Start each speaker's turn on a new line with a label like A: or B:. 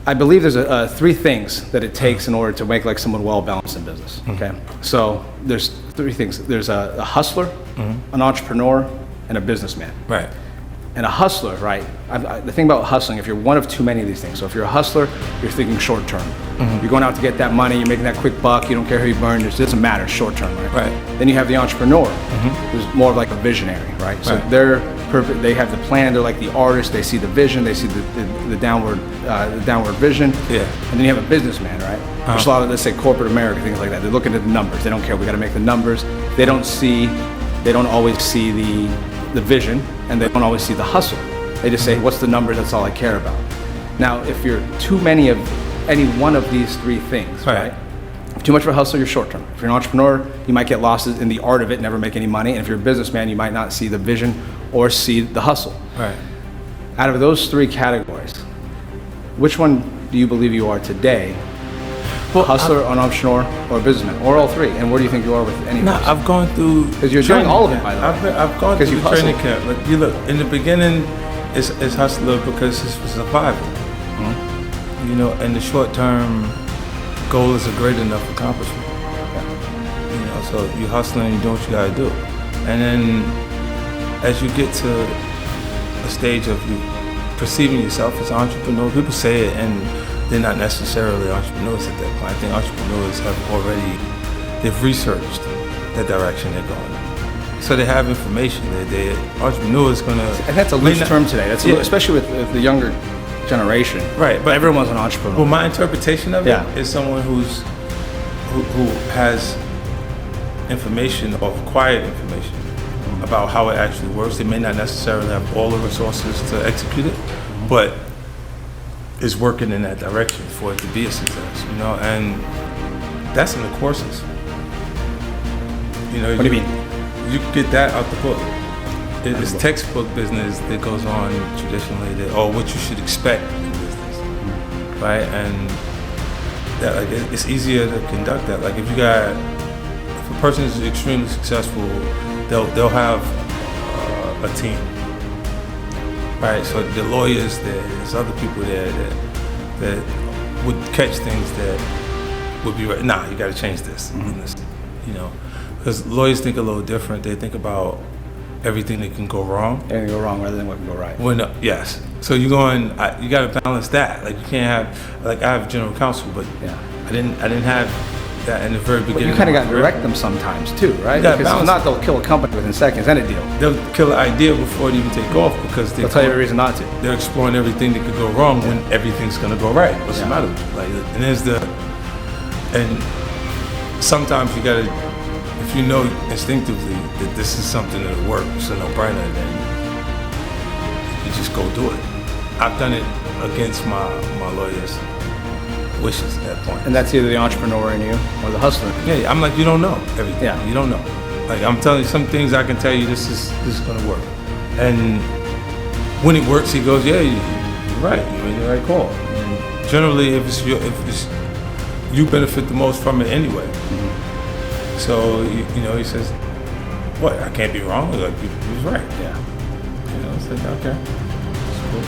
A: I believe there's three things that it takes in order to make like someone well balanced in business. Okay, so there's three things. There's a hustler, an entrepreneur, and a businessman.
B: Right.
A: And a hustler, right? The thing about hustling, if you're one of too many of these things, so if you're a hustler, you're thinking short term. You're going out to get that money, you're making that quick buck, you don't care who you burn, it doesn't matter, it's short term, right?
B: Right.
A: Then you have the entrepreneur, who's more of like a visionary, right? So they're perfect, they have the plan, they're like the artist, they see the vision, they see the downward vision.
B: Yeah.
A: And then you have a businessman, right? Which a lot of, let's say, corporate America, things like that. They're looking at the numbers, they don't care, we gotta make the numbers. They don't always see the vision, and they don't always see the hustle. They just say, what's the numbers, that's all I care about. Now, if you're too many of any one of these three things, right? If too much of a hustler, you're short term. If you're an entrepreneur, you might get lost in the art of it, never make any money. And if you're a businessman, you might not see the vision or see the hustle.
B: Right.
A: Out of those three categories, which one do you believe you are today? Well, a hustler, an entrepreneur, or a businessman, or all three? And where do you think you are with any of those?
B: I've gone through...
A: Because you're doing all of it, by the way.
B: I've gone through the training camp. Like, you look, in the beginning, it's hustler because it's for survival. You know, in the short term, goal is a great enough accomplishment. You know, so you're hustling, you're doing what you gotta do. And then as you get to a stage of you perceiving yourself as an entrepreneur, people say it and they're not necessarily entrepreneurs at that point. I think entrepreneurs they've researched the direction they're going. So they have information. Entrepreneurs gonna...
A: And that's a loose term today. That's especially with the younger generation.
B: Right,
A: but everyone's an entrepreneur.
B: Well, my interpretation of it is someone who has information or acquired information about how it actually works. They may not necessarily have all the resources to execute it, but is working in that direction for it to be a success, you know, and that's in the courses. You know,
A: what do you mean?
B: You get that out the book. It's textbook business that goes on traditionally, or what you should expect in business, right? And that, like, it's easier to conduct that. Like, if a person is extremely successful, they'll have a team, right? So the lawyers, there's other people there that would catch things that would be right. Nah, you got to change this, you know, because lawyers think a little different. They think about everything that can go wrong.
A: Everything go wrong rather than what can go right.
B: Yes. So you got to balance that. Like, you can't have, like, I have general counsel, but I didn't have that in the very beginning.
A: But you kind of got to direct them sometimes too, right? Because if not, they'll kill a company within seconds and a deal.
B: They'll kill an idea before it even take off because
A: they'll tell you a reason not to.
B: They're exploring everything that could go wrong when everything's going to go right. What's the matter with you? Like, and sometimes you got to, if you know instinctively that this is something that'll work, it's a no-brainer, then you just go do it. I've done it against my lawyer's wishes at that point.
A: And that's either the entrepreneur in you or the hustler.
B: Yeah, I'm like, you don't know everything.
A: Yeah.
B: You don't know. Like, I'm telling you some things I can tell you this is gonna work. And when it works, he goes, yeah, you're right. You made the right call. And generally, if you benefit the most from it anyway. So, you know, he says, what, I can't be wrong? Like, he was right.
A: Yeah.
B: You know, it's like, okay.